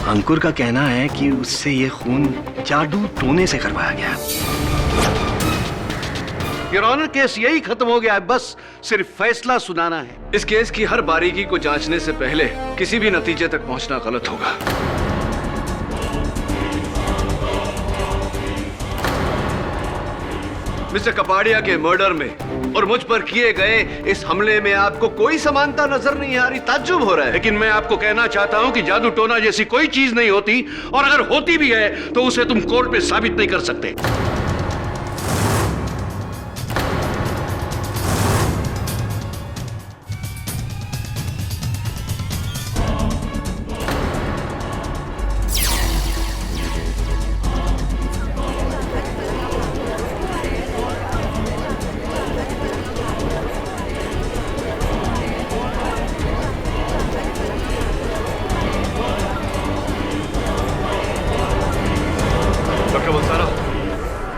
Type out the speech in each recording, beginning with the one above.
अंकुर का कहना है कि उससे ये खून जादू टोने से करवाया गया। योर ऑनर, केस यही खत्म हो गया है, बस सिर्फ फैसला सुनाना है। इस केस की हर बारीकी को जांचने से पहले किसी भी नतीजे तक पहुंचना गलत होगा। मिस्टर कपाड़िया के मर्डर में और मुझ पर किए गए इस हमले में आपको कोई समानता नजर नहीं आ रही, ताज्जुब हो रहा है। लेकिन मैं आपको कहना चाहता हूं कि जादू टोना जैसी कोई चीज नहीं होती, और अगर होती भी है तो उसे तुम कोर्ट में साबित नहीं कर सकते।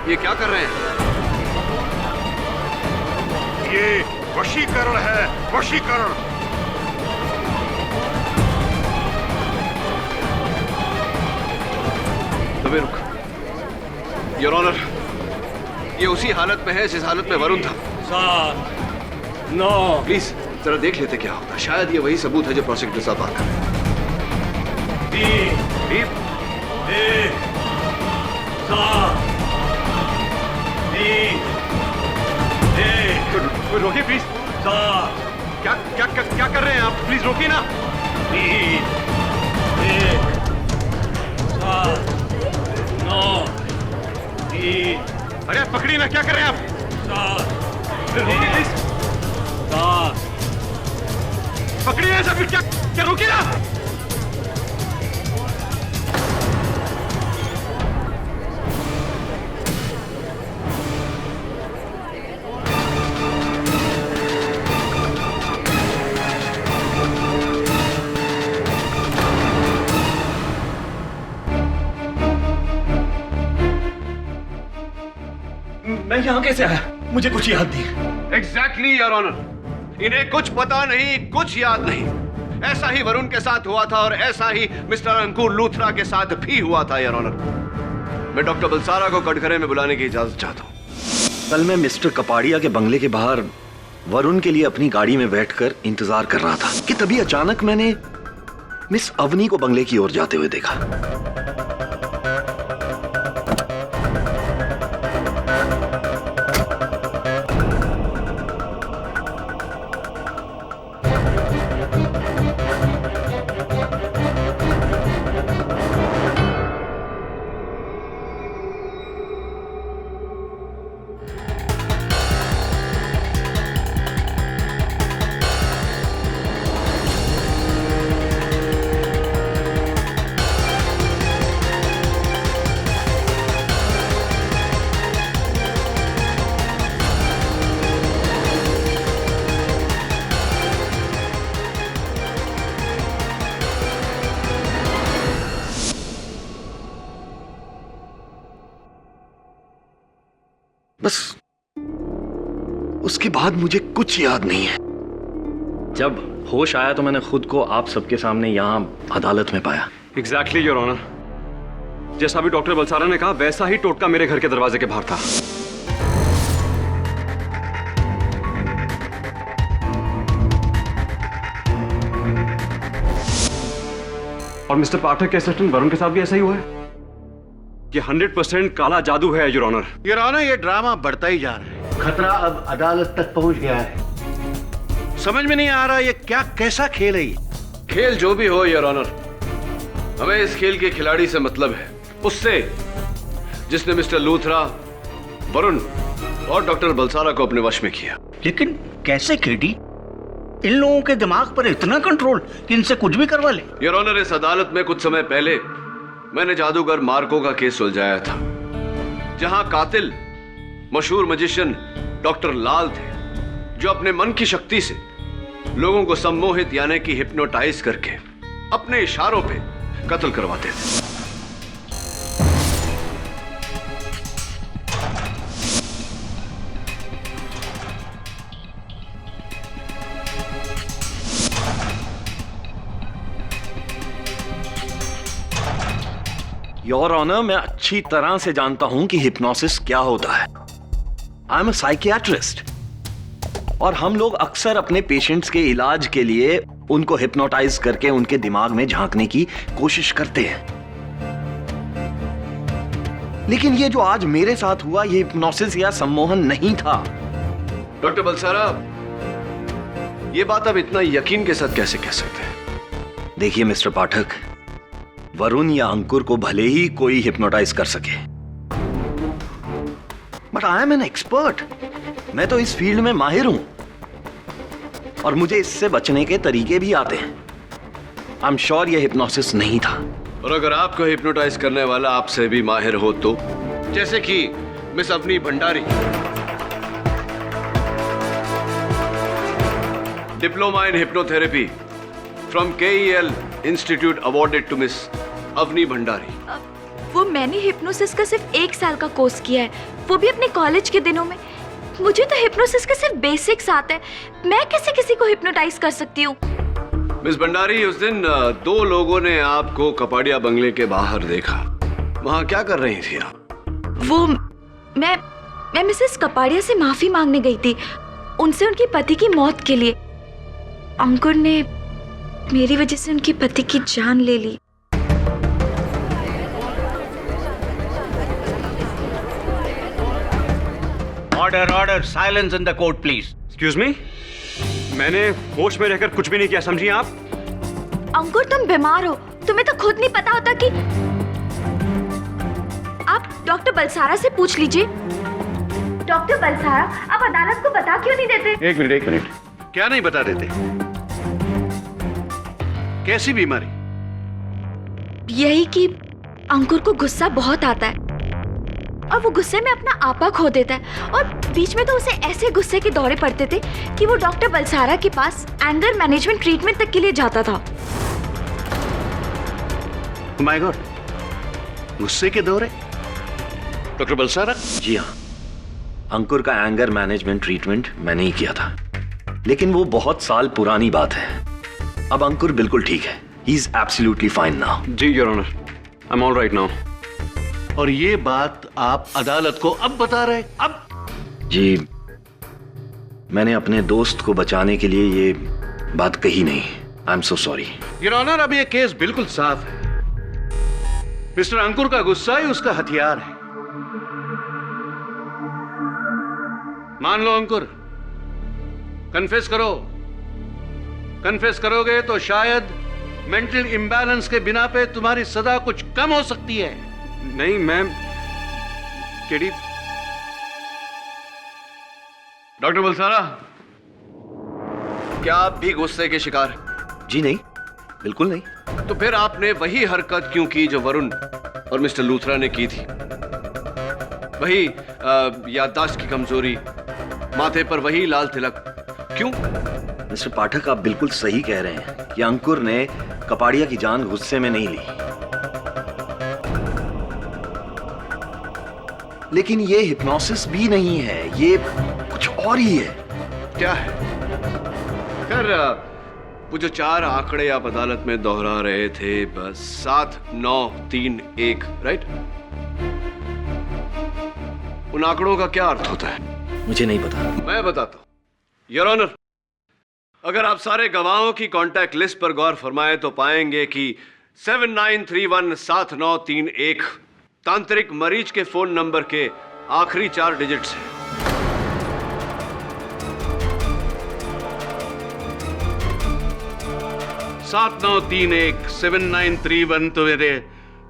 ये क्या कर रहे हैं? ये वशीकरण है, वशीकरण। दबे रुक। योर ऑनर, ये उसी हालत में है जिस हालत में वरुण था। 7, 9। प्लीज जरा देख लेते क्या होता। शायद ये वही सबूत है जो प्रोसिक्यूटर साहब बात कर रहे हैं। 3, 1, 7, 3, 1। रोकिए प्लीज। 7, क्या कर रहे हैं आप? प्लीज रोकिए ना। 3, 1, 7, 9, 3। अरे आप पकड़िए ना, क्या कर रहे हैं आप? 7, रोकिए प्लीज। 7। पकड़िए ना सर, क्या रोकिए ना। मैं यहाँ कैसे आया? मुझे कुछ याद नहीं। एग्जैक्टली योर ऑनर, इन्हें कुछ पता नहीं, कुछ याद नहीं। ऐसा ही वरुण के साथ हुआ था और ऐसा ही मिस्टर अंकुर लूथरा के साथ भी हुआ था योर ऑनर। मैं डॉक्टर बलसारा को कटघरे में बुलाने की इजाजत चाहता हूँ। कल मैं मिस्टर कपाड़िया के बंगले के बाहर वरुण के लिए अपनी गाड़ी में बैठकर इंतजार कर रहा था कि तभी अचानक मैंने मिस अवनी को बंगले की ओर जाते हुए देखा। बस उसके बाद मुझे कुछ याद नहीं है। जब होश आया तो मैंने खुद को आप सबके सामने यहां अदालत में पाया। एग्जैक्टली योर ऑनर, जैसा भी डॉक्टर बलसारा ने कहा वैसा ही टोटका मेरे घर के दरवाजे के बाहर था। और मिस्टर पाठक के असिस्टेंट वरुण के साथ भी ऐसा ही हुआ है। ये 100% काला जादू है योर ऑनर। योर ऑनर, ये ड्रामा बढ़ता ही जा रहा है। खतरा अब अदालत तक पहुंच गया है। समझ में नहीं आ रहा ये कैसा खेल है ये। खेल जो भी हो योर ऑनर, हमें इस खेल के खिलाड़ी से मतलब है, उससे जिसने मिस्टर लूथरा, वरुण और डॉक्टर बलसारा को अपने वश में किया। लेकिन कैसे केडी? इन लोगों के दिमाग पर इतना कंट्रोल कि इनसे कुछ भी करवा ले। योर ऑनर, इस अदालत में कुछ समय पहले मैंने जादूगर मार्को का केस सुलझाया था, जहां कातिल मशहूर मजिशियन डॉक्टर लाल थे, जो अपने मन की शक्ति से लोगों को सम्मोहित यानी कि हिप्नोटाइज करके अपने इशारों पे कत्ल करवाते थे। योर ऑनर, मैं अच्छी तरह से जानता हूं कि हिप्नोसिस क्या होता है। आई एम अ साइकियाट्रिस्ट और हम लोग अक्सर अपने पेशेंट्स के इलाज के लिए उनको हिप्नोटाइज करके उनके दिमाग में झांकने की कोशिश करते हैं। लेकिन ये जो आज मेरे साथ हुआ, ये हिप्नोसिस या सम्मोहन नहीं था। डॉक्टर बलसारा, ये बात आप इतना यकीन के साथ कैसे कह सकते हैं? देखिए मिस्टर पाठक, वरुण या अंकुर को भले ही कोई हिप्नोटाइज कर सके, but I am an expert. मैं तो इस फील्ड में माहिर हूं और मुझे इससे बचने के तरीके भी आते हैं। आई एम श्योर ये हिप्नोसिस नहीं था। और अगर आपको हिप्नोटाइज करने वाला आपसे भी माहिर हो तो, जैसे कि miss Avani Bhandari, diploma in hypnotherapy from KEL institute, awarded to miss Avani Bhandari. वो मैंने हिप्नोसिस का सिर्फ 1 साल का कोर्स किया है, वो भी अपने कॉलेज के दिनों में। मुझे तो हिप्नोसिस का सिर्फ बेसिक्स आता है। मैं कैसे किसी को हिप्नोटाइज कर सकती हूँ? मिस भंडारी, उस दिन 2 लोगों ने आपको कपाड़िया बंगले के बाहर देखा। वहां क्या कर रही थी आप? वो मैं मिसेस कपाड़िया से माफी मांगने गई थी, उनसे उनकी पति की मौत के लिए। अंकुर ने मेरी वजह से उनके पति की जान ले ली। Order order, silence in the court please. Excuse me, मैंने होश में रहकर कुछ भी नहीं किया, समझिए आप। अंकुर, तुम बीमार हो, तुम्हें तो खुद नहीं पता होता कि। आप डॉक्टर बलसारा से पूछ लीजिए। डॉक्टर बलसारा, आप अदालत को बता क्यों नहीं देते? एक मिनट, क्या नहीं बता देते? कैसी बीमारी? यही कि अंकुर को गुस्सा बहुत आता है और वो गुस्से में अपना आपा खो देता है, और बीच में तो उसे ऐसे गुस्से के दौरे पड़ते थे कि वो डॉक्टर बलसारा के पास एंगर मैनेजमेंट ट्रीटमेंट तक के लिए जाता था। माय गॉड, गुस्से के दौरे? डॉक्टर बलसारा? जी हाँ, अंकुर का एंगर मैनेजमेंट ट्रीटमेंट मैंने ही किया था, लेकिन वो बहुत साल पुरानी बात है। अब अंकुर बिल्कुल ठीक है। He is absolutely fine now. जी your honour, I am all right now. और ये बात आप अदालत को अब बता रहे? अब? जी, मैंने अपने दोस्त को बचाने के लिए ये बात कही नहीं। I am so sorry. Your honour, अब ये केस बिल्कुल साफ है। मिस्टर अंकुर का गुस्सा ही उसका हथियार है। मान लो अंकुर, कन्फेस करो। कन्फेस करोगे तो शायद मेंटल इम्बैलेंस के बिना पे तुम्हारी सजा कुछ कम हो सकती है। नहीं, मैं केडी। डॉक्टर बलसारा, क्या आप भी गुस्से के शिकार? जी नहीं, बिल्कुल नहीं। तो फिर आपने वही हरकत क्यों की जो वरुण और मिस्टर लूथरा ने की थी? वही याददाश्त की कमजोरी, माथे पर वही लाल तिलक, क्यों? मिस्टर पाठक, आप बिल्कुल सही कह रहे हैं कि अंकुर ने कपाड़िया की जान गुस्से में नहीं ली, लेकिन ये हिप्नोसिस भी नहीं है, ये कुछ और ही है। क्या है? खैर, वो जो 4 आंकड़े आप अदालत में दोहरा रहे थे, बस 7, 9, 3, 1, राइट? उन आंकड़ों का क्या अर्थ होता है? मुझे नहीं पता। मैं बताता हूं। योर ऑनर, अगर आप सारे गवाहों की कांटेक्ट लिस्ट पर गौर फरमाएं तो पाएंगे कि 79317931 तांत्रिक मरीज के फोन नंबर के आखिरी 4 डिजिट्स हैं। सात 7931 तो मेरे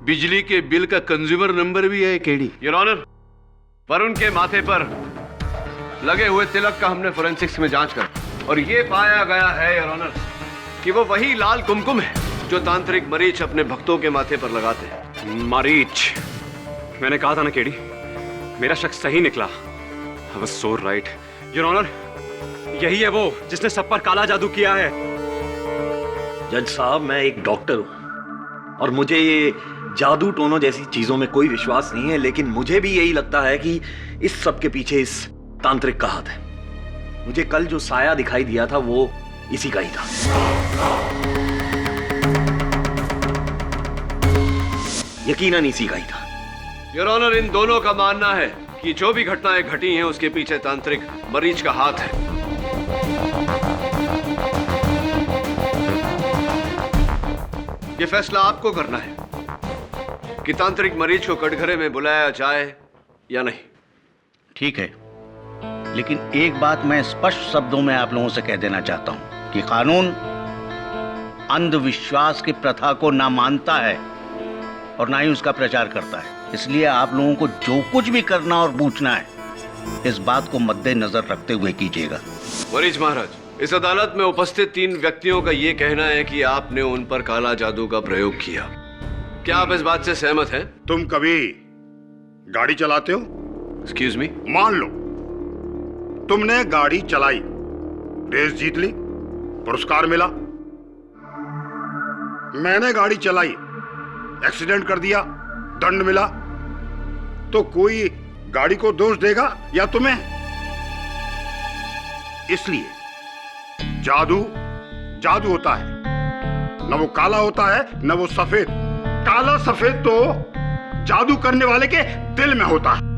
बिजली के बिल का कंज्यूमर नंबर भी है केडी। योर ऑनर, वरुण के माथे पर लगे हुए तिलक का हमने फोरेंसिक्स में जांच कर, और ये पाया गया है योर ऑनर कि वो वही लाल कुमकुम है जो तांत्रिक मरीच अपने भक्तों के माथे पर लगाते हैं। मरीच, मैंने कहा था ना केडी, मेरा शक सही निकला। I was so right your honour, यही है वो जिसने सब पर काला जादू किया है। जज साहब, मैं एक डॉक्टर हूं और मुझे ये जादू टोनों जैसी चीजों में कोई विश्वास नहीं है, लेकिन मुझे भी यही लगता है कि इस सब के पीछे इस तांत्रिक का हाथ है। मुझे कल जो साया दिखाई दिया था वो इसी का ही था। यकीनन इसी का ही था। योर ऑनर, इन दोनों का मानना है कि जो भी घटनाएं घटी हैं उसके पीछे तांत्रिक मरीज का हाथ है। ये फैसला आपको करना है कि तांत्रिक मरीज को कटघरे में बुलाया जाए या नहीं। ठीक है, लेकिन एक बात मैं स्पष्ट शब्दों में आप लोगों से कह देना चाहता हूं कि कानून अंधविश्वास की प्रथा को ना मानता है और ना ही उसका प्रचार करता है। इसलिए आप लोगों को जो कुछ भी करना और पूछना है, इस बात को मद्देनजर रखते हुए कीजिएगा। मरीज महाराज, इस अदालत में उपस्थित 3 व्यक्तियों का यह कहना है कि आपने उन पर काला जादू का प्रयोग किया। क्या आप इस बात से सहमत हैं? तुम कभी गाड़ी चलाते हो? Excuse me? मान लो तुमने गाड़ी चलाई, रेस जीत ली, पुरस्कार मिला। मैंने गाड़ी चलाई, एक्सीडेंट कर दिया, दंड मिला, तो कोई गाड़ी को दोष देगा या तुम्हें? इसलिए जादू जादू होता है, न वो काला होता है न वो सफेद। काला सफेद तो जादू करने वाले के दिल में होता है।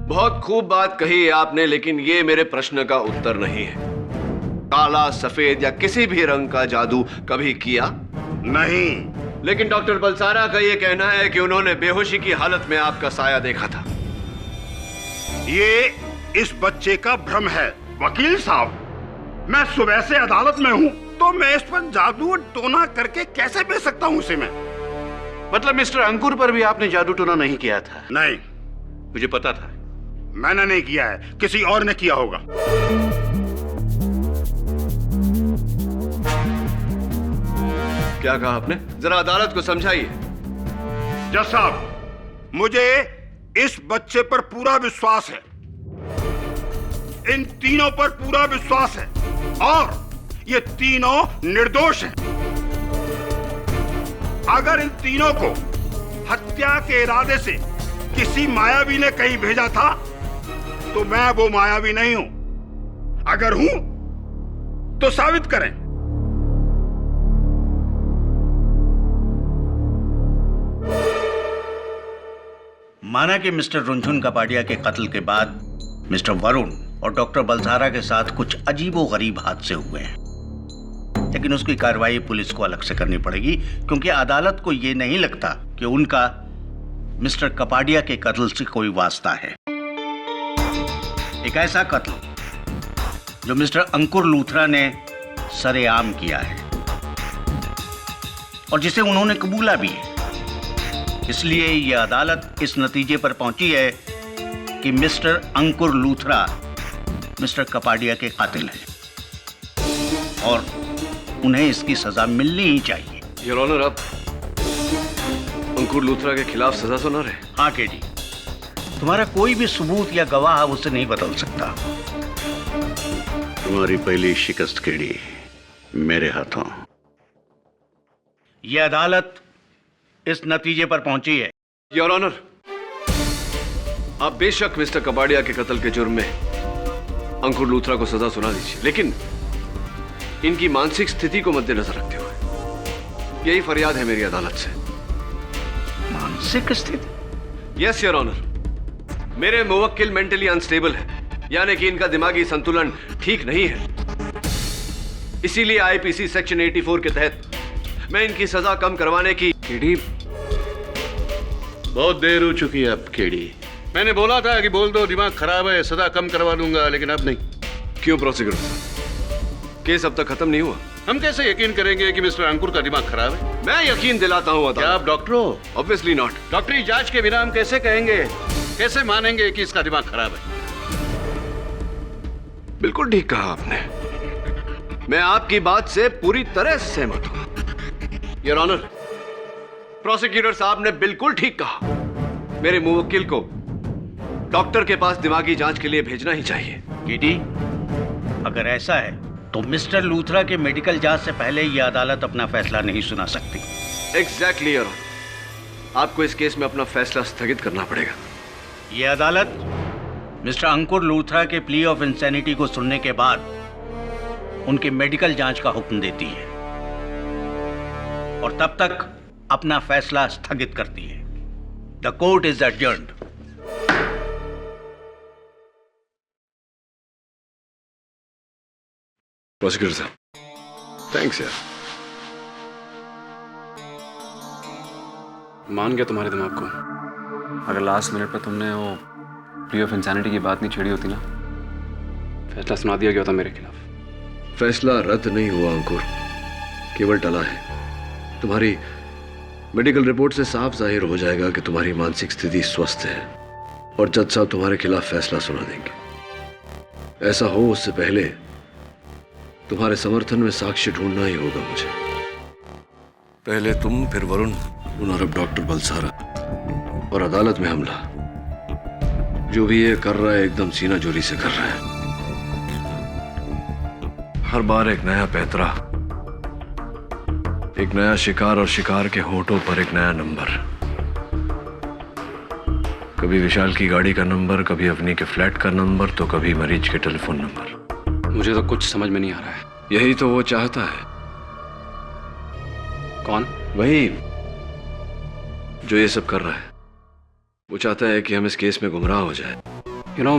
बहुत खूब बात कही आपने, लेकिन ये मेरे प्रश्न का उत्तर नहीं है। काला, सफेद या किसी भी रंग का जादू कभी किया नहीं। लेकिन डॉक्टर बलसारा का यह कहना है कि उन्होंने बेहोशी की हालत में आपका साया देखा था। ये इस बच्चे का भ्रम है। वकील साहब, मैं सुबह से अदालत में हूं, तो मैं इस पर जादू टोना करके कैसे बेच सकता हूं इसे मैं? मतलब मिस्टर अंकुर पर भी आपने जादू टोना नहीं किया था? नहीं, मुझे पता था। मैंने नहीं किया है, किसी और ने किया होगा। क्या कहा आपने? जरा अदालत को समझाइए। जज साहब, मुझे इस बच्चे पर पूरा विश्वास है, इन तीनों पर पूरा विश्वास है, और ये तीनों निर्दोष हैं। अगर इन तीनों को हत्या के इरादे से किसी मायावी ने कहीं भेजा था, तो मैं वो मायावी नहीं हूं। अगर हूं तो साबित करें। माना कि मिस्टर रुनझुन कपाडिया के कत्ल के बाद मिस्टर वरुण और डॉक्टर बलसारा के साथ कुछ अजीबोगरीब हादसे हुए हैं, लेकिन उसकी कार्रवाई पुलिस को अलग से करनी पड़ेगी, क्योंकि अदालत को यह नहीं लगता कि उनका मिस्टर कपाडिया के कत्ल से कोई वास्ता है। एक ऐसा कत्ल जो मिस्टर अंकुर लूथरा ने सरेआम किया है और जिसे उन्होंने कबूला भी है। इसलिए यह अदालत इस नतीजे पर पहुंची है कि मिस्टर अंकुर लूथरा मिस्टर कपाडिया के कातिल हैं और उन्हें इसकी सजा मिलनी ही चाहिए। योर ऑनर, आप अंकुर लूथरा के खिलाफ सजा सुना रहे? हाँ केडी, तुम्हारा कोई भी सबूत या गवाह उसे नहीं बदल सकता। तुम्हारी पहली शिकस्त केडी मेरे हाथों। यह अदालत इस नतीजे पर पहुंची है। योर ऑनर, आप बेशक मिस्टर कपाडिया के कत्ल के जुर्म में अंकुर लूथरा को सजा सुना दीजिए, लेकिन इनकी मानसिक स्थिति को मद्देनजर रखते हुए यही फरियाद है मेरी अदालत से। मानसिक स्थिति? यस योर ऑनर, मेरे मुवक्किल मेंटली अनस्टेबल है, यानी कि इनका दिमागी संतुलन ठीक नहीं है। इसीलिए आईपीसी सेक्शन 84 के तहत मैं इनकी सजा कम करवाने की। केडी, बहुत देर हो चुकी है अब केडी। मैंने बोला था कि बोल दो दिमाग खराब है, सजा कम करवा दूंगा, लेकिन अब नहीं। क्यों प्रोसिक्यूटर साहब, केस अब तक खत्म नहीं हुआ। हम कैसे यकीन करेंगे कि मिस्टर अंकुर का दिमाग खराब है? मैं यकीन दिलाता हूं। क्या आप डॉक्टर हो? Obviously not. डॉक्टरी जांच के बिना हम कैसे कहेंगे, कैसे मानेंगे कि इसका दिमाग खराब है? बिल्कुल ठीक कहा आपने, मैं आपकी बात से पूरी तरह से सहमत हूं। योर ऑनर, प्रोसिक्यूटर साहब ने बिल्कुल ठीक कहा। मेरे मुवक्किल को डॉक्टर के पास दिमागी जांच के लिए भेजना ही चाहिए। केडी, अगर ऐसा है तो मिस्टर लूथरा के मेडिकल जांच से पहले यह अदालत अपना फैसला नहीं सुना सकती। एग्जैक्टली योर ऑनर, आपको इस केस में अपना फैसला स्थगित करना पड़ेगा। यह अदालत मिस्टर अंकुर लूथरा के प्ली ऑफ इंसैनिटी को सुनने के बाद उनके मेडिकल जांच का हुक्म देती है और तब तक अपना फैसला स्थगित करती है। The court is adjourned. Prosecutor साहब, थैंक्स यार। मान गया तुम्हारे दिमाग को। अगर लास्ट मिनट पे तुमने वो प्ली ऑफ इंसैनिटी की बात नहीं छेड़ी होती ना, फैसला सुना दिया गया था मेरे खिलाफ। फैसला रद्द नहीं हुआ अंकुर, केवल टला है। तुम्हारी मेडिकल रिपोर्ट से साफ जाहिर हो जाएगा कि तुम्हारी मानसिक स्थिति स्वस्थ है और जज साहब तुम्हारे खिलाफ फैसला सुना देंगे। ऐसा हो उससे पहले तुम्हारे समर्थन में साक्ष्य ढूंढना ही होगा मुझे। पहले तुम, फिर वरुण और अब डॉक्टर बलसारा, और अदालत में हमला। जो भी ये कर रहा है एकदम सीना जोरी से कर रहा है। हर बार एक नया पैतरा, एक नया शिकार और शिकार के होंठों पर एक नया नंबर। कभी विशाल की गाड़ी का नंबर, कभी अवनी के फ्लैट का नंबर, तो कभी मरीज के टेलीफोन नंबर। मुझे तो कुछ समझ में नहीं आ रहा है। यही तो वो चाहता है। कौन? वही जो ये सब कर रहा है। वो चाहता है कि हम इस केस में गुमराह हो जाए। यू नो,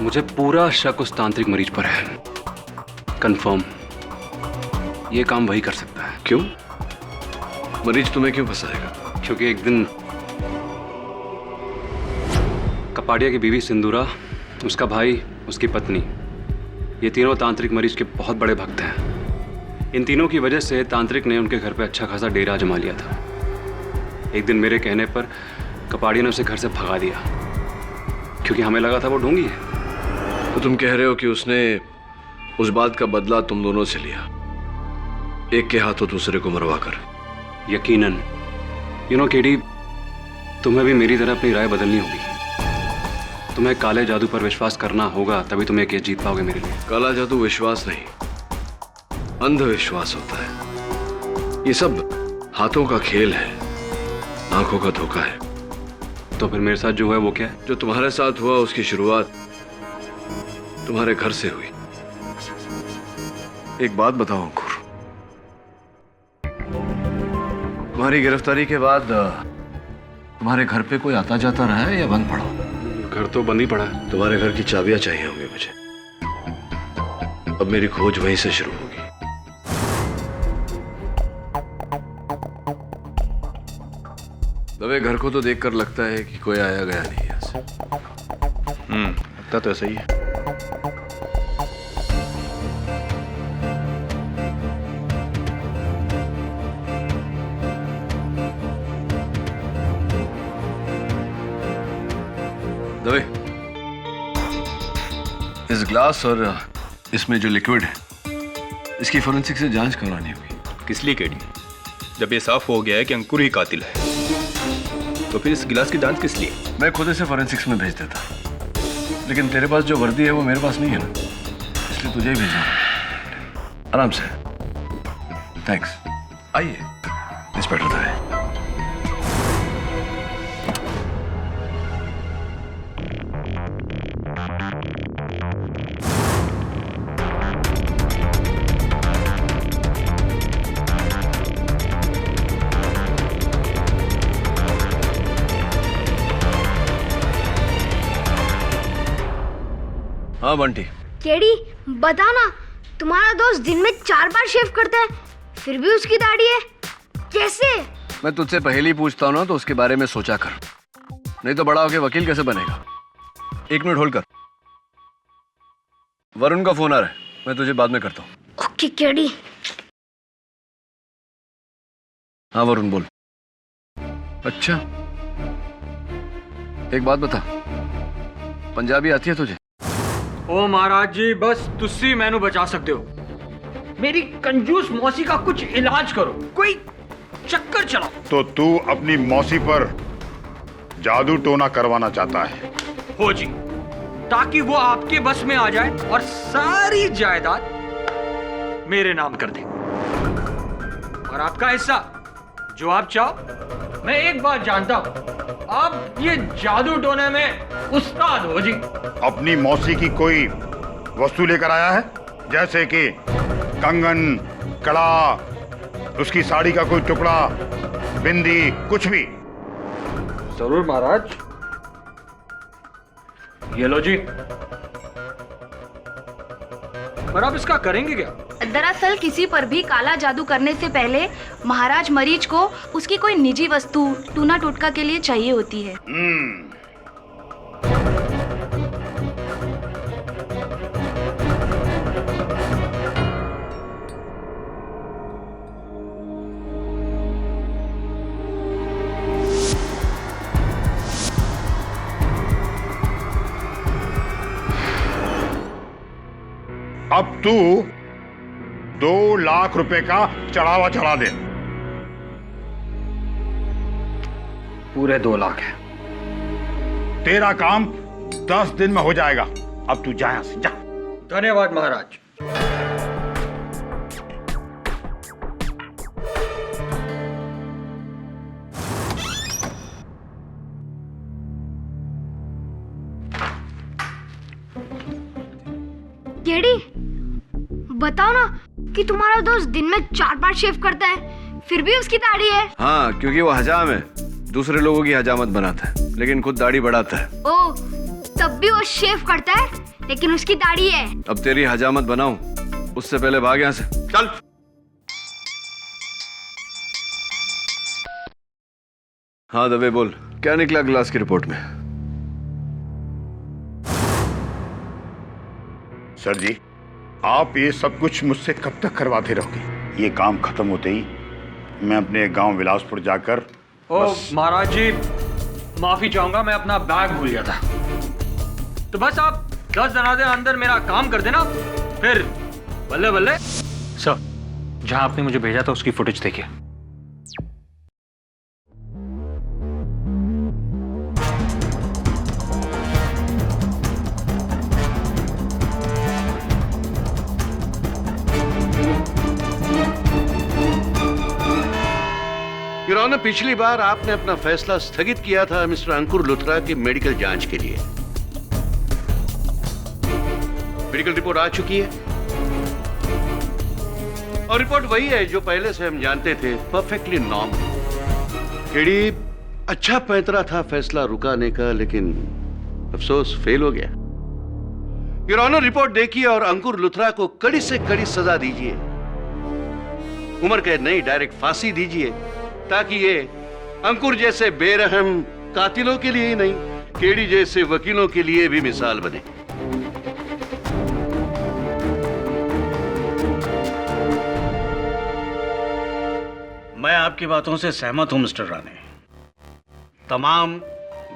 मुझे पूरा शक उस तांत्रिक मरीज पर है। कंफर्म ये काम वही कर सकता है। क्यों? मरीज तुम्हें क्यों फंसाएगा? क्योंकि एक दिन कपाड़िया की बीवी सिंदूरा, उसका भाई, उसकी पत्नी, ये तीनों तांत्रिक मरीज के बहुत बड़े भक्त हैं। इन तीनों की वजह से तांत्रिक ने उनके घर पे अच्छा खासा डेरा जमा लिया था। एक दिन मेरे कहने पर कपाड़िया ने उसे घर से भगा दिया, क्योंकि हमें लगा था वो ढोंगी है। तो तुम कह रहे हो कि उसने उस बात का बदला तुम दोनों से लिया, एक के हाथों दूसरे को मरवा कर? यकीनन। यू नो केडी, तुम्हें भी मेरी तरह अपनी राय बदलनी होगी। तुम्हें काले जादू पर विश्वास करना होगा, तभी तुम ये केस जीत पाओगे मेरे लिए। काला जादू विश्वास नहीं, अंधविश्वास होता है। ये सब हाथों का खेल है, आंखों का धोखा है। तो फिर मेरे साथ जो हुआ वो क्या है? जो तुम्हारे साथ हुआ उसकी शुरुआत तुम्हारे घर से हुई। एक बात बताओ अंकुर, तुम्हारी गिरफ्तारी के बाद तुम्हारे घर पे कोई आता जाता रहा है या बंद पड़ा? घर तो बंद ही पड़ा है। तुम्हारे घर की चाबियां चाहिए होंगी मुझे। अब मेरी खोज वहीं से शुरू होगी। दबे घर को तो देखकर लगता है कि कोई आया गया नहीं यहाँ से। लगता तो ऐसा ही है। दबे, इस ग्लास और इसमें जो लिक्विड है, इसकी फोरेंसिक से जांच करवानी होगी। किस लिए केडी? जब ये साफ हो गया है कि अंकुर ही कातिल है, तो फिर इस गिलास की जांच किस लिए? मैं खुद इसे फोरेंसिक्स में भेज देता, लेकिन तेरे पास जो वर्दी है वो मेरे पास नहीं है ना, इसलिए तुझे ही भेजना। आराम से। थैंक्स। आइए इंस्पेक्टर दबे। हाँ बंटी। केडी, बता ना, तुम्हारा दोस्त दिन में 4 बार शेव करता है, फिर भी उसकी दाढ़ी है, कैसे? मैं तुझसे पहले पूछता हूँ ना, तो उसके बारे में सोचा कर, नहीं तो बड़ा होके वकील कैसे बनेगा। 1 मिनट होल्ड कर, वरुण का फोन आ रहा है, मैं तुझे बाद में करता हूँ। Okay KD. हाँ वरुण बोल। अच्छा, एक बात बता, पंजाबी आती है तुझे? ओ महाराज जी, बस तुसी मैनू बचा सकते हो। मेरी कंजूस मौसी का कुछ इलाज करो, कोई चक्कर चलाओ। तो तू अपनी मौसी पर जादू टोना करवाना चाहता है? हो जी, ताकि वो आपके बस में आ जाए और सारी जायदाद मेरे नाम कर दे, और आपका हिस्सा जो आप चाहो। मैं एक बात जानता हूं, आप ये जादू टोने में उस्ताद हो जी। अपनी मौसी की कोई वस्तु लेकर आया है, जैसे कि कंगन, कड़ा, उसकी साड़ी का कोई टुकड़ा, बिंदी, कुछ भी। जरूर महाराज। ये लो जी। पर आप इसका करेंगे क्या? दरअसल किसी पर भी काला जादू करने से पहले महाराज मरीज को उसकी कोई निजी वस्तु टूना टोटका के लिए चाहिए होती है। अब तू 2 लाख रुपए का चढ़ावा चढ़ा दे। पूरे 2 लाख है। तेरा काम 10 दिन में हो जाएगा। अब तू जा यहां से, जा। धन्यवाद महाराज। केडी, बताओ ना कि तुम्हारा दोस्त दिन में 4 बार शेव करता है, फिर भी उसकी दाढ़ी है। हाँ, क्योंकि वो हजाम है, दूसरे लोगों की हजामत बनाता है, लेकिन खुद दाढ़ी बढ़ाता है। ओ, तब भी वो शेव करता है, लेकिन उसकी दाढ़ी है। अब तेरी हजामत बनाऊं, उससे पहले भाग यहाँ से, चल। हाँ दबे बोल, क्या निकला ग्लास की रिपोर्ट में? सर जी, आप ये सब कुछ मुझसे कब तक करवाते रहोगे? ये काम खत्म होते ही मैं अपने गांव विलासपुर जाकर महाराज जी, माफी चाहूंगा, मैं अपना बैग भूल गया था। तो बस आप 10 दिन अंदर मेरा काम कर देना, फिर बल्ले बल्ले। सर, जहां आपने मुझे भेजा था उसकी फुटेज देखिए। योर ऑनर, पिछली बार आपने अपना फैसला स्थगित किया था मिस्टर अंकुर लुथरा की मेडिकल जांच के लिए। मेडिकल रिपोर्ट आ चुकी है और रिपोर्ट वही है जो पहले से हम जानते थे, परफेक्टली नॉर्मल। केडी, अच्छा पैंतरा था फैसला रुकाने का, लेकिन अफसोस फेल हो गया। योर ऑनर, रिपोर्ट देखिए और अंकुर लुथरा को कड़ी से कड़ी सजा दीजिए। उम्र कैद नहीं, डायरेक्ट फांसी दीजिए, ताकि ये अंकुर जैसे बेरहम कातिलों के लिए ही नहीं, केडी जैसे वकीलों के लिए भी मिसाल बने। मैं आपकी बातों से सहमत हूं मिस्टर राणे। तमाम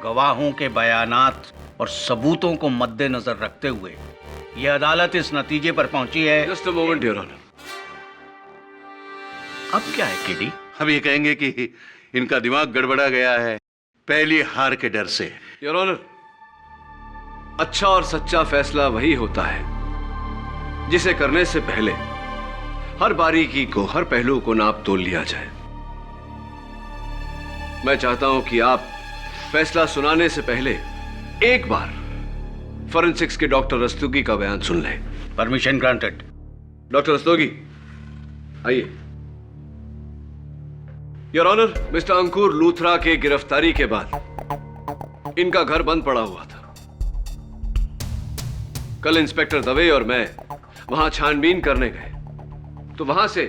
गवाहों के बयानात और सबूतों को मद्देनजर रखते हुए यह अदालत इस नतीजे पर पहुंची है। Just a moment your honour. अब क्या है केडी? हम ये कहेंगे कि इनका दिमाग गड़बड़ा गया है, पहली हार के डर से। योर ऑनर, अच्छा और सच्चा फैसला वही होता है जिसे करने से पहले हर बारीकी को, हर पहलू को नाप तोल लिया जाए। मैं चाहता हूं कि आप फैसला सुनाने से पहले एक बार फॉरेंसिक्स के डॉक्टर रस्तोगी का बयान सुन लें। Permission granted. डॉक्टर रस्तोगी, आइए। योर ऑनर, मिस्टर अंकुर लूथरा के गिरफ्तारी के बाद इनका घर बंद पड़ा हुआ था। कल इंस्पेक्टर दवे और मैं वहां छानबीन करने गए तो वहां से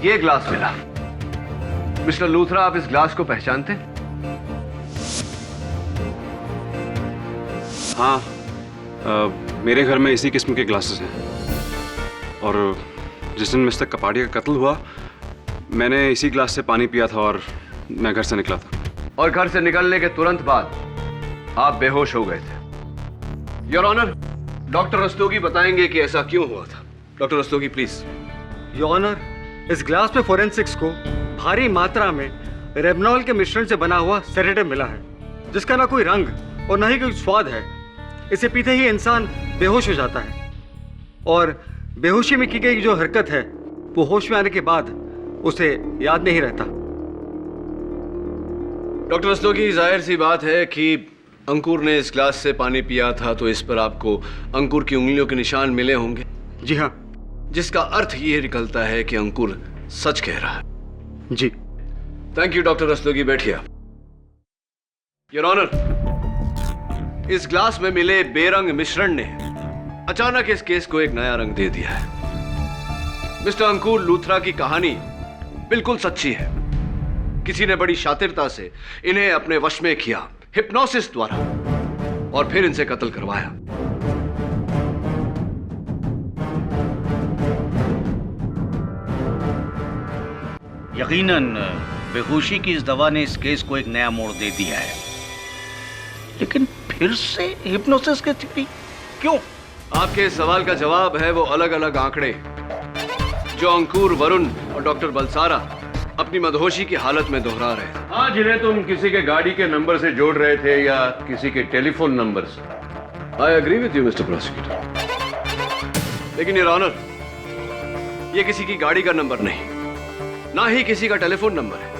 यह ग्लास मिला। मिस्टर लूथरा, आप इस ग्लास को पहचानते हैं? हाँ, मेरे घर में इसी किस्म के ग्लासेस हैं और जिस दिन मिस्टर कपाड़िया का कत्ल हुआ, मैंने इसी ग्लास से पानी पिया था और मैं घर से निकला था। और घर से निकलने के तुरंत बाद आप बेहोश हो गए थे। योर ऑनर, डॉक्टर रस्तोगी बताएंगे कि ऐसा क्यों हुआ था। Doctor Rastogi please. Your honour, इस ग्लास में फोरेंसिक्स को भारी मात्रा में रेबनॉल के मिश्रण से बना हुआ सेडेटिव मिला है, जिसका ना कोई रंग और ना ही कोई स्वाद है। इसे पीते ही इंसान बेहोश हो जाता है और बेहोशी में की गई जो हरकत है वो होश में आने के बाद उसे याद नहीं रहता। डॉक्टर रस्तोगी, जाहिर सी बात है कि अंकुर ने इस ग्लास से पानी पिया था, तो इस पर आपको अंकुर की उंगलियों के निशान मिले होंगे। जी हाँ। जिसका अर्थ ये निकलता है कि अंकुर सच कह रहा है। जी। थैंक यू डॉक्टर रस्तोगी, बैठिए। योर ऑनर, इस ग्लास में मिले बेरंग मिश्रण ने अचानक इस केस को एक नया रंग दे दिया है। मिस्टर अंकुर लूथरा की कहानी बिल्कुल सच्ची है। किसी ने बड़ी शातिरता से इन्हें अपने वश में किया, हिप्नोसिस द्वारा, और फिर इनसे कत्ल करवाया। यकीनन बेहोशी की इस दवा ने इस केस को एक नया मोड़ दे दिया है, लेकिन फिर से हिप्नोसिस की थ्योरी क्यों? आपके इस सवाल का जवाब है वो अलग अलग आंकड़े जो अंकुर, वरुण और डॉक्टर बलसारा अपनी मदहोशी की हालत में दोहरा रहे थे। हाँ, जिन्हें तुम किसी के गाड़ी के नंबर से जोड़ रहे थे या किसी के टेलीफोन नंबर से। I agree with you mister prosecutor, लेकिन योर ऑनर, ये किसी की गाड़ी का नंबर नहीं, ना ही किसी का टेलीफोन नंबर है,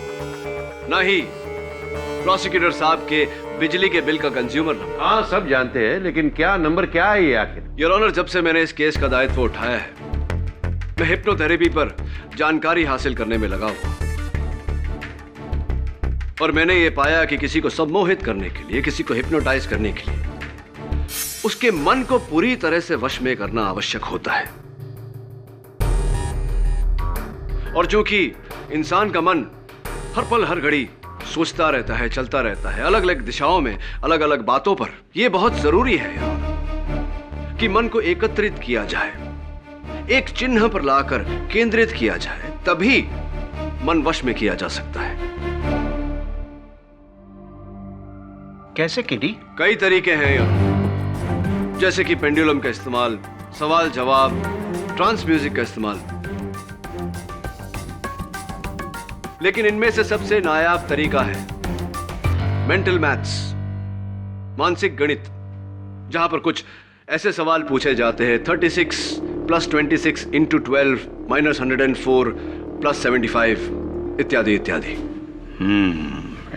ना ही प्रोसिक्यूटर साहब के बिजली के बिल का कंज्यूमर नंबर। हाँ, सब जानते हैं, लेकिन क्या नंबर क्या है ये आखिर? योर ऑनर, जब से मैंने इस केस का दायित्व उठाया है, मैं हिप्नोथेरेपी पर जानकारी हासिल करने में लगा हुआ, और मैंने ये पाया कि किसी को सम्मोहित करने के लिए, किसी को हिप्नोटाइज करने के लिए उसके मन को पूरी तरह से वश में करना आवश्यक होता है। और चूंकि इंसान का मन हर पल हर घड़ी सोचता रहता है, चलता रहता है, अलग अलग दिशाओं में, अलग अलग बातों पर, यह बहुत जरूरी है कि मन को एकत्रित किया जाए, एक चिन्ह पर लाकर केंद्रित किया जाए, तभी मन वश में किया जा सकता है। कैसे किडी? कई तरीके हैं यार, जैसे कि पेंडुलम का इस्तेमाल, सवाल जवाब, ट्रांस म्यूजिक का इस्तेमाल, लेकिन इनमें से सबसे नायाब तरीका है मेंटल मैथ्स, मानसिक गणित, जहां पर कुछ ऐसे सवाल पूछे जाते हैं 36 + 26 × 12 - 104 + 75 इत्यादि इत्यादि।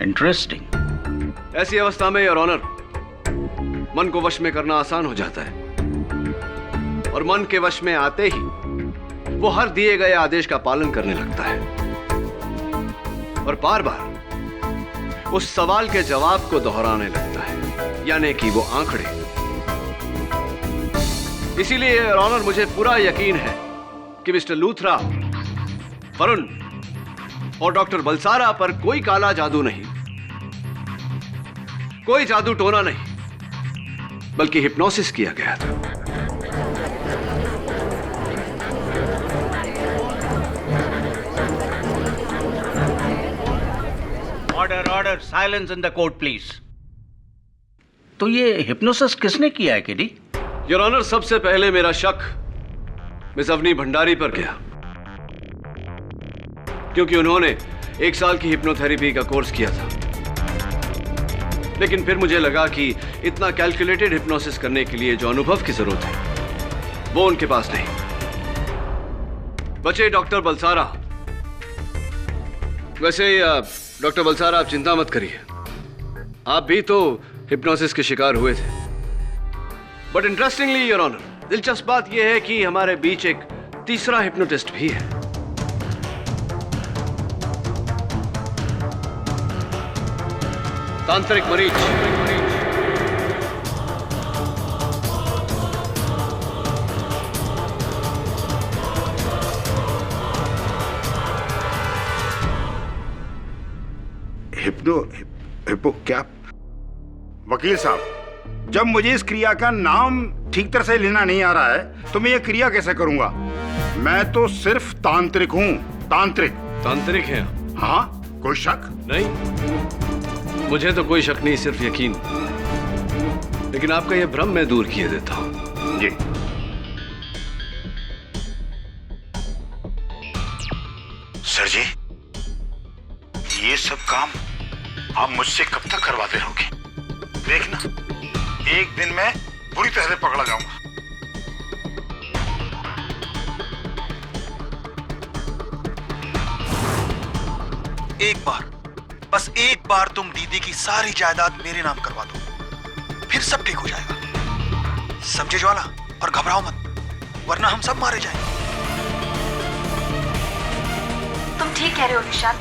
इंटरेस्टिंग। ऐसी अवस्था में योर ऑनर, मन को वश में करना आसान हो जाता है, और मन के वश में आते ही वो हर दिए गए आदेश का पालन करने लगता है, और बार बार उस सवाल के जवाब को दोहराने लगता है, यानी कि वो आंकड़े। इसीलिए योर ऑनर, मुझे पूरा यकीन है कि मिस्टर लूथरा, वरुण और डॉक्टर बलसारा पर कोई काला जादू नहीं, कोई जादू टोना नहीं, बल्कि हिप्नोसिस किया गया था। Order, order, silence in the court please. तो ये हिप्नोसिस किसने किया है किडी? योर ऑनर, सबसे पहले मेरा शक मिस अवनी भंडारी पर गया, क्योंकि उन्होंने 1 साल की हिप्नोथेरेपी का कोर्स किया था। लेकिन फिर मुझे लगा कि इतना कैलकुलेटेड हिप्नोसिस करने के लिए जो अनुभव की जरूरत है, वो उनके पास नहीं। बचे डॉक्टर बलसारा। वैसे डॉक्टर बलसारा, आप चिंता मत करिए, आप भी तो हिप्नोसिस के शिकार हुए थे। बट इंटरेस्टिंगली योर ऑनर, दिलचस्प बात यह है कि हमारे बीच एक तीसरा हिप्नोटिस्ट भी है। तांत्रिक मरीज। हिप्पो क्या? वकील साहब, जब मुझे इस क्रिया का नाम ठीक तरह से लेना नहीं आ रहा है, तो मैं ये क्रिया कैसे करूंगा? मैं तो सिर्फ तांत्रिक हूं, तांत्रिक। तांत्रिक हैं? हाँ, कोई शक नहीं, मुझे तो कोई शक नहीं, सिर्फ यकीन। लेकिन आपका यह भ्रम मैं दूर किए देता हूं। जी। सर जी, ये सब काम आप मुझसे कब तक करवाते रहोगे? देखना, एक दिन मैं बुरी तरह से पकड़ा जाऊंगा। एक बार, बस एक बार तुम दीदी की सारी जायदाद मेरे नाम करवा दो, फिर सब ठीक हो जाएगा। समझे ज्वाला? और घबराओ मत, वरना हम सब मारे जाएंगे। कह रहे हो विशाल?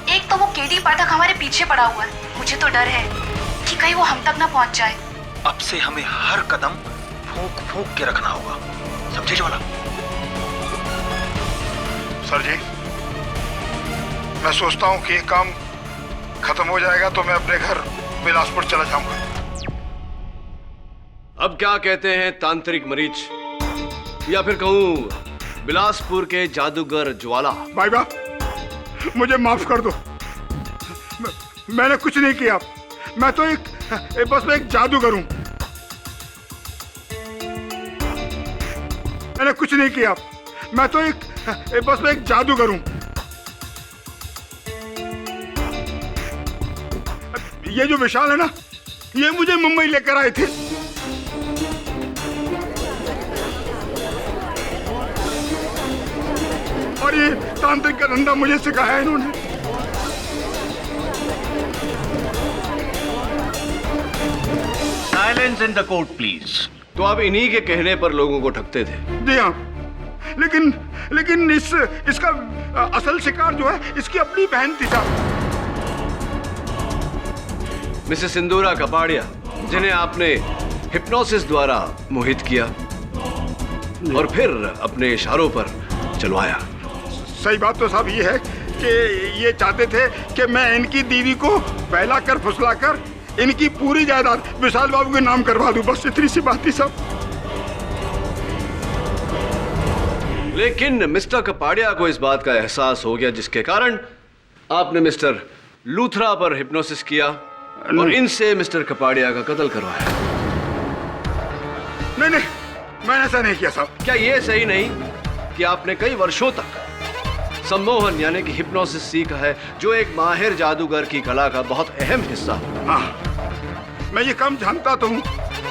एक तो वो केडी पाठक हमारे पीछे पड़ा हुआ है, मुझे तो डर है कि कहीं वो हम तक ना पहुंच जाए। अब से हमें हर कदम फूंक फूंक के रखना होगा, समझे ज्वाला? सर जी, मैं सोचता हूँ कि ये काम खत्म हो जाएगा तो मैं अपने घर बिलासपुर चला जाऊंगा। अब क्या कहते हैं तांत्रिक मरीज, या फिर कहूं बिलासपुर के जादूगर ज्वाला? भाई बा, मुझे माफ कर दो। मैंने कुछ नहीं किया, मैं तो बस एक जादूगर हूं। मैंने कुछ नहीं किया, मैं तो बस एक जादूगर हूं। ये जो विशाल है ना, ये मुझे मुंबई लेकर आए थे। और ये तांत्रिक का धंधा मुझे सिखाया इन्होंने। Silence in the court please. तो आप इन्हीं के कहने पर लोगों को ठगते थे? जी हाँ, लेकिन इसका असल शिकार जो है इसकी अपनी बहन थी साहब। मिसेस सिंदूरा कपाड़िया, जिन्हें आपने हिप्नोसिस द्वारा मोहित किया और फिर अपने इशारों पर चलवाया। सही बात तो साहब ये है कि ये चाहते थे कि मैं इनकी दीदी को बहला कर फुसला कर इनकी पूरी जायदाद विशाल बाबू के नाम करवा दूं, बस इतनी सी बात थी साहब। लेकिन मिस्टर कपाड़िया को इस बात का एहसास हो गया, जिसके कारण आपने मिस्टर लूथरा पर हिप्नोसिस किया और इनसे मिस्टर कपाड़िया का कत्ल करवाया। नहीं, मैंने ऐसा नहीं किया साहब। क्या यह सही नहीं कि आपने कई वर्षों तक सम्मोहन यानी कि हिप्नोसिस सीखा है, जो एक माहिर जादूगर की कला का बहुत अहम हिस्सा है? हाँ, मैं ये काम जानता तो हूँ,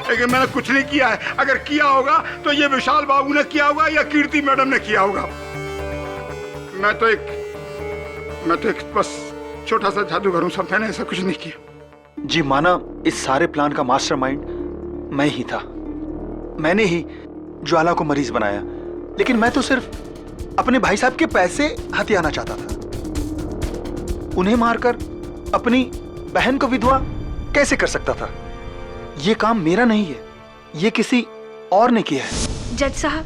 लेकिन मैंने कुछ नहीं किया है। अगर किया होगा तो ये विशाल बाबू ने किया होगा या कीर्ति मैडम ने किया होगा। मैं तो एक बस छोटा सा जादूगर हूँ साहब, मैंने ऐसा कुछ नहीं किया। जी माना, इस सारे प्लान का मास्टरमाइंड मैं ही था। मैंने ही ज्वाला को मरीज बनाया, लेकिन मैं तो सिर्फ अपने भाई साहब के पैसे हथियाना चाहता था। उन्हें मारकर अपनी बहन को विधवा कैसे कर सकता था? यह काम मेरा नहीं है, यह किसी और ने किया है। जज साहब,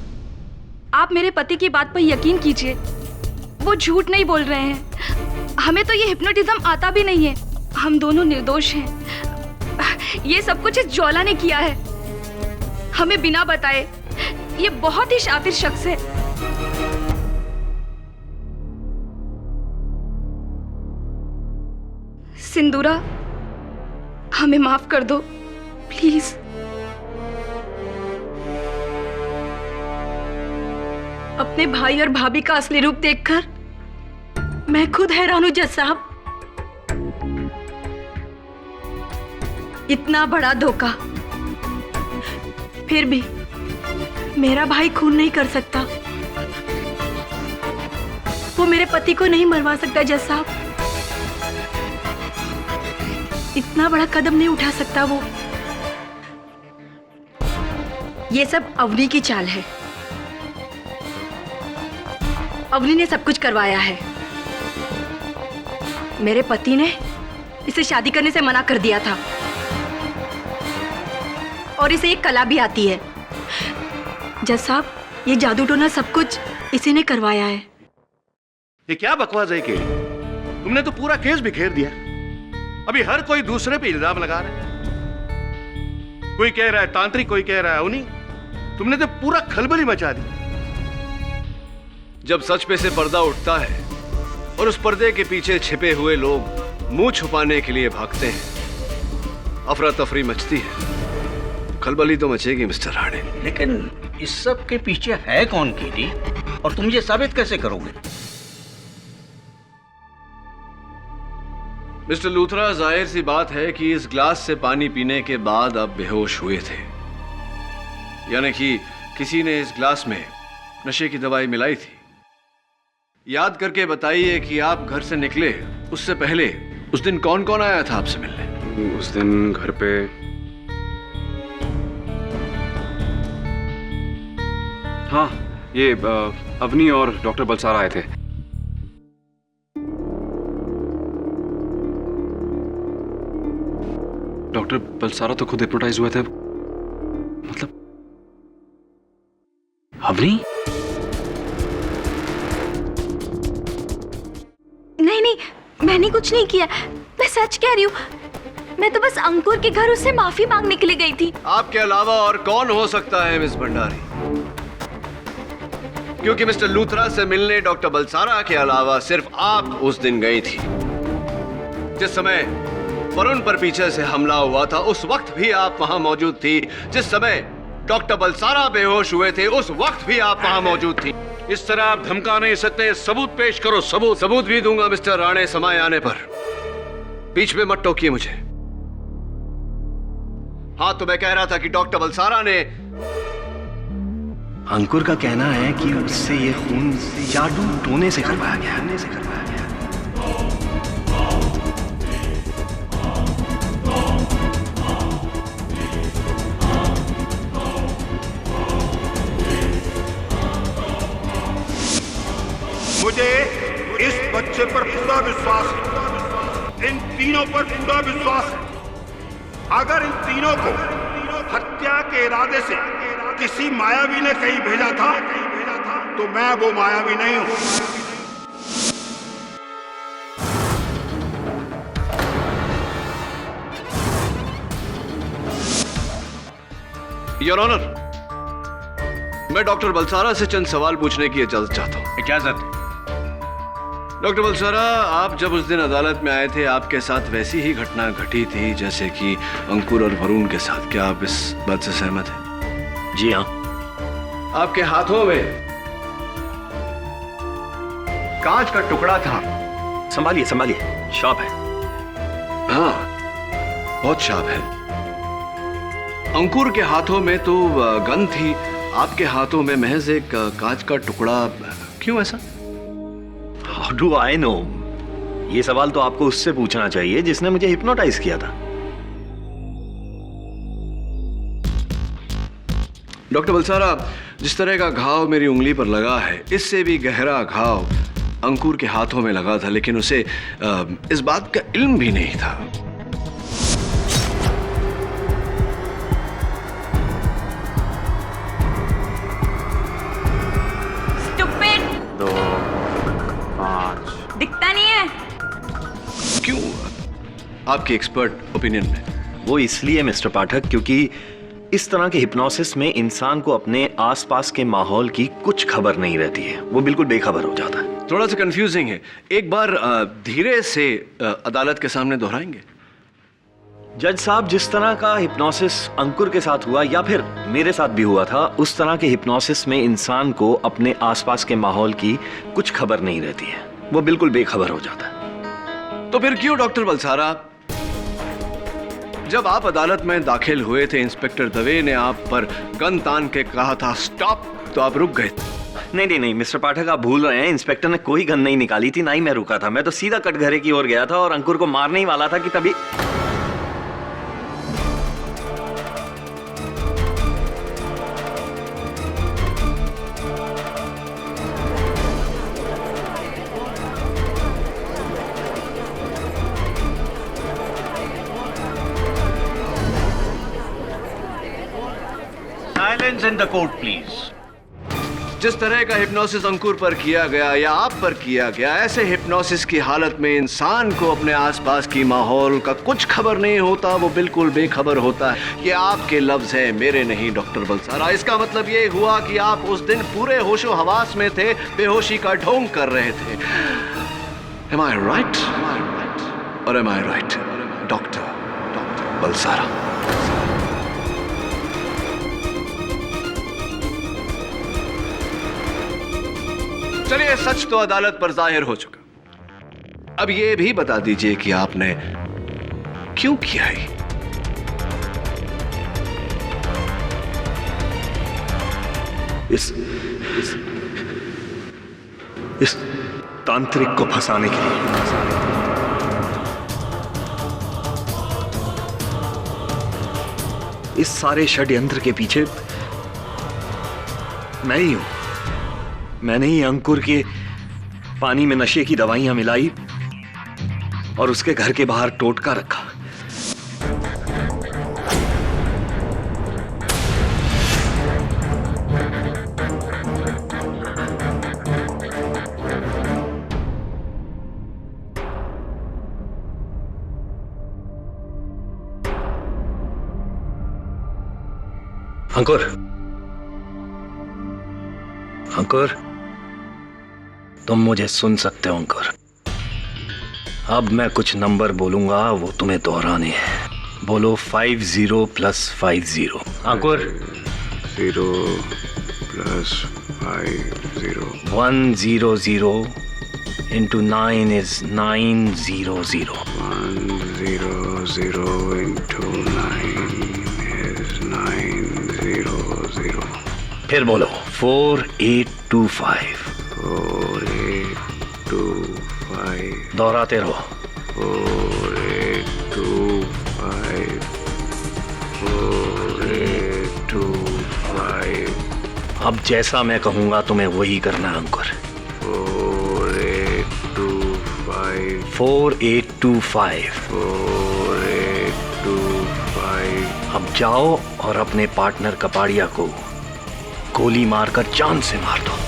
आप मेरे पति की बात पर यकीन कीजिए, वो झूठ नहीं बोल रहे हैं। हमें तो ये हिप्नोटिज्म आता भी नहीं है, हम दोनों निर्दोष हैं। ये सब कुछ इस ज्वाला ने किया है, हमें बिना बताए। ये बहुत ही शातिर शख्स है। सिंदूरा, हमें माफ कर दो प्लीज। अपने भाई और भाभी का असली रूप देखकर मैं खुद हैरान हूं जज साहब। इतना बड़ा धोखा, फिर भी मेरा भाई खून नहीं कर सकता, वो मेरे पति को नहीं मरवा सकता जज साहब। इतना बड़ा कदम नहीं उठा सकता वो। ये सब अवनी की चाल है, अवनी ने सब कुछ करवाया है। मेरे पति ने इसे शादी करने से मना कर दिया था और इसे एक कला भी आती है। जज साहब, ये जादू टोना सब कुछ इसी ने करवाया है। ये क्या बकवास है कि तुमने तो पूरा केस बिखेर दिया। अभी हर कोई दूसरे पे इल्जाम लगा रहा है। कोई कह रहा है तांत्रिक, कोई कह रहा है अवनी। तुमने तो पूरा खलबली मचा दी। जब सच पे से पर्दा उठता है और उस पर्दे के पीछे छिपे हुए लोग मुंह छुपाने के लिए भागते हैं, अफरा तफरी मचती है। खलबली तो मचेगी मिस्टर राणे। लेकिन इस सब के पीछे है कौन कीडी, और तुम ये साबित कैसे करोगे? मिस्टर लूथरा, जाहिर सी बात है कि इस ग्लास से पानी पीने के बाद आप बेहोश हुए थे, यानी कि किसी ने इस ग्लास में नशे की दवाई मिलाई थी। याद करके बताइए कि आप घर से निकले उससे पहले उस दिन कौन कौन आया था आपसे मिलने? उस दिन घर पे हाँ, ये अवनी और डॉक्टर बलसारा आए थे। डॉक्टर बलसारा तो खुद हिप्नोटाइज हुए थे, मतलब अवनी? नहीं नहीं, मैंने कुछ नहीं किया, मैं सच कह रही हूँ। मैं तो बस अंकुर के घर उससे माफी मांगने के लिए गई थी। आपके अलावा और कौन हो सकता है मिस भंडारी? क्योंकि मिस्टर लूथरा से मिलने डॉक्टर बलसारा के अलावा सिर्फ आप उस दिन गई थी। जिस समय वरुण पर पीछे से हमला हुआ था उस वक्त भी आप वहां मौजूद थी। जिस समय डॉक्टर बलसारा बेहोश हुए थे उस वक्त भी आप वहां मौजूद थी। इस तरह आप धमका नहीं सकते, सबूत पेश करो। सबूत भी दूंगा मिस्टर राणे समय आने पर। बीच में मत टोकिए मुझे। हाँ, तो मैं कह रहा था कि डॉक्टर बलसारा ने अंकुर का कहना है कि उससे ये खून जादू टोने से करवाया गया। मुझे इस बच्चे पर पूरा विश्वास है, इन तीनों पर पूरा विश्वास है। अगर इन तीनों को हत्या के इरादे से किसी मायावी ने कहीं भेजा था तो मैं वो मायावी नहीं हूं। योर ऑनर, मैं डॉक्टर बलसारा से चंद सवाल पूछने की इजाजत चाहता हूं। इजाजत। डॉक्टर बलसारा, आप जब उस दिन अदालत में आए थे आपके साथ वैसी ही घटना घटी थी जैसे कि अंकुर और वरुण के साथ। क्या आप इस बात से सहमत हैं? जी हाँ। आपके हाथों में कांच का टुकड़ा था। संभालिए संभालिए, शार्प है। हाँ, बहुत शार्प है। अंकुर के हाथों में तो गन थी, आपके हाथों में महज एक कांच का टुकड़ा। क्यों ऐसा? How do I know? ये सवाल तो आपको उससे पूछना चाहिए जिसने मुझे हिप्नोटाइज किया था। डॉक्टर बलसारा, जिस तरह का घाव मेरी उंगली पर लगा है इससे भी गहरा घाव अंकुर के हाथों में लगा था, लेकिन उसे इस बात का इल्म भी नहीं था। दिखता नहीं है। क्यों? आपके एक्सपर्ट ओपिनियन में? वो इसलिए मिस्टर पाठक क्योंकि इस तरह के हिप्नोसिस में इंसान को अपने आसपास के माहौल की कुछ खबर नहीं रहती है, वो बिल्कुल बेखबर हो जाता है। थोड़ा सा कंफ्यूजिंग है, एक बार धीरे से अदालत के सामने दोहराएंगे? जज साहब, जिस तरह का हिप्नोसिस अंकुर के साथ हुआ या फिर मेरे साथ भी हुआ था, उस तरह के हिप्नोसिस में इंसान को अपने आसपास के माहौल की कुछ खबर नहीं रहती है, वो बिल्कुल बेखबर हो जाता है। तो फिर क्यों डॉक्टर बलसारा, जब आप अदालत में दाखिल हुए थे इंस्पेक्टर दवे ने आप पर गन तान के कहा था स्टॉप, तो आप रुक गए? नहीं नहीं नहीं मिस्टर पाठक, आप भूल रहे हैं। इंस्पेक्टर ने कोई गन नहीं निकाली थी, ना ही मैं रुका था। मैं तो सीधा कटघरे की ओर गया था और अंकुर को मारने ही वाला था कि तभी silence in the court please. जिस तरह का हिप्नोसिस अंकुर पर किया गया या आप पर किया गया, ऐसे हिप्नोसिस की हालत में इंसान को अपने आसपास की माहौल का कुछ खबर नहीं होता, वो बिल्कुल बेखबर होता है। ये आपके लफ्ज हैं, मेरे नहीं डॉक्टर बलसारा। इसका मतलब ये हुआ कि आप उस दिन पूरे होशो हवास में थे, बेहोशी का ढोंग कर रहे थे। Am I right? Or am I right, doctor Balsara? चलिए, सच तो अदालत पर जाहिर हो चुका। अब ये भी बता दीजिए कि आपने क्यों किया है? इस तांत्रिक को फंसाने के लिए। इस सारे षड्यंत्र के पीछे मैं ही हूं। मैंने ही अंकुर के पानी में नशे की दवाइयां मिलाई और उसके घर के बाहर टोटका रखा। अंकुर, अंकुर, तुम मुझे सुन सकते हो अंकुर? अब मैं कुछ नंबर बोलूंगा, वो तुम्हें दोहराने हैं। बोलो 50 + 50। अंकुर 0 + 50 100 into 9 is 900 100 into 9 is 900 फिर बोलो 4825 4825 दोहराते रहो 4825 4825 अब जैसा मैं कहूंगा तुम्हें वही करना है अंकुर 4825 अब जाओ और अपने पार्टनर कपाड़िया को गोली मारकर जान से मार दो 4825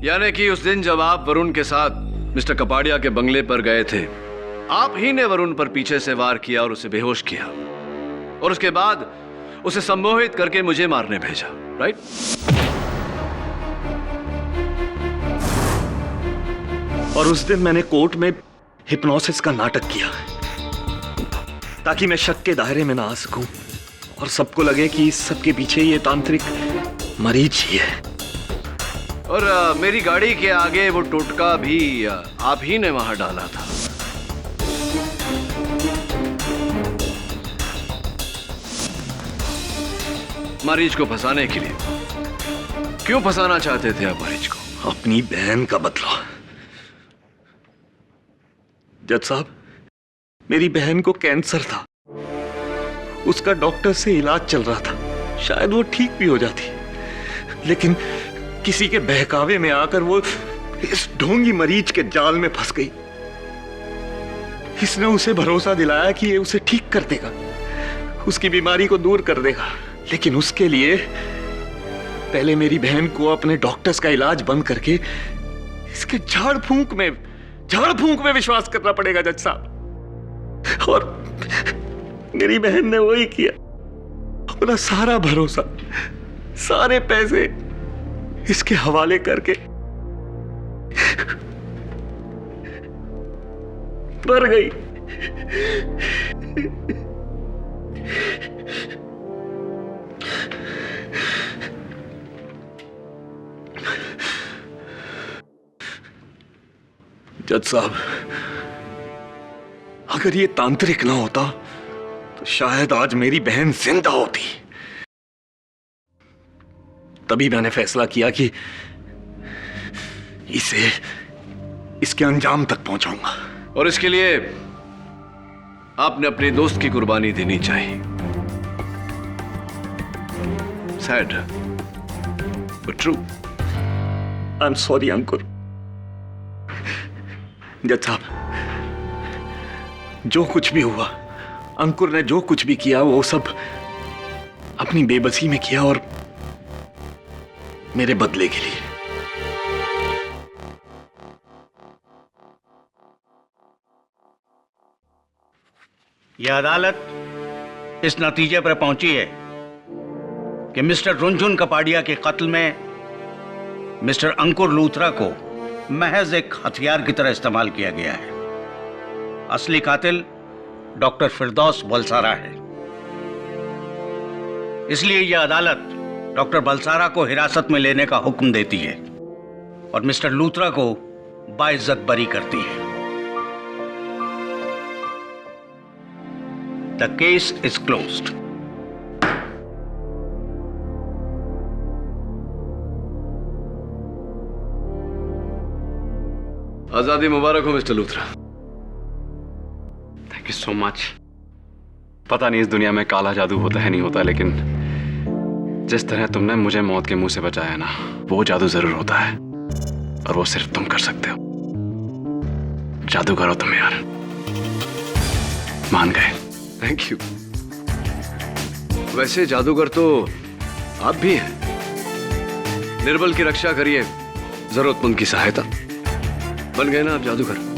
यानी कि उस दिन जब आप वरुण के साथ मिस्टर कपाड़िया के बंगले पर गए थे, आप ही ने वरुण पर पीछे से वार किया और उसे बेहोश किया और उसके बाद उसे सम्मोहित करके मुझे मारने भेजा, राइट? और उस दिन मैंने कोर्ट में हिप्नोसिस का नाटक किया ताकि मैं शक के दायरे में ना आ सकूं और सबको लगे कि इस सब के पीछे ये तांत्रिक मरीज ही है। और मेरी गाड़ी के आगे वो टोटका भी आप ही ने वहां डाला था। मरीज को फंसाने के लिए। क्यों फंसाना चाहते थे आप मरीज को? अपनी बहन का बदला। जज साहब, मेरी बहन को कैंसर था, उसका डॉक्टर से इलाज चल रहा था, शायद वो ठीक भी हो जाती, लेकिन किसी के बहकावे में आकर वो इस ढोंगी मरीज के जाल में फंस गई। इसने उसे भरोसा दिलाया कि ये उसे ठीक कर देगा, उसकी बीमारी को दूर कर देगा, लेकिन उसके लिए पहले मेरी बहन को अपने डॉक्टर्स का इलाज बंद करके इसके झाड़ फूंक में विश्वास करना पड़ेगा जज साहब। और मेरी बहन ने वही किया, अपना सारा भरोसा, सारे पैसे इसके हवाले करके मर गई। जज साहब, अगर ये तांत्रिक ना होता तो शायद आज मेरी बहन जिंदा होती। तभी मैंने फैसला किया कि इसे इसके अंजाम तक पहुंचाऊंगा। और इसके लिए आपने अपने दोस्त की कुर्बानी देनी चाहिए। Sad but true. I am sorry Ankur. जज साहब, जो कुछ भी हुआ, अंकुर ने जो कुछ भी किया वो सब अपनी बेबसी में किया और मेरे बदले के लिए। यह अदालत इस नतीजे पर पहुंची है कि मिस्टर रुनझुन कपाड़िया के कत्ल में मिस्टर अंकुर लूथरा को महज एक हथियार की तरह इस्तेमाल किया गया है। असली कातिल डॉक्टर फिरदौस बलसारा है। इसलिए यह अदालत डॉक्टर बलसारा को हिरासत में लेने का हुक्म देती है और मिस्टर लूथरा को बाइज्जत बरी करती है। The case is closed. आजादी मुबारक हो mister Luthra. Thank you so much. पता नहीं इस दुनिया में काला जादू होता है नहीं होता, लेकिन जिस तरह तुमने मुझे मौत के मुंह से बचाया ना, वो जादू जरूर होता है और वो सिर्फ तुम कर सकते हो। जादूगर हो तुम यार, मान गए। Thank you. वैसे जादूगर तो आप भी हैं। निर्बल की रक्षा करिए, जरूरतमंद की सहायता। बन गए ना आप जादूगर।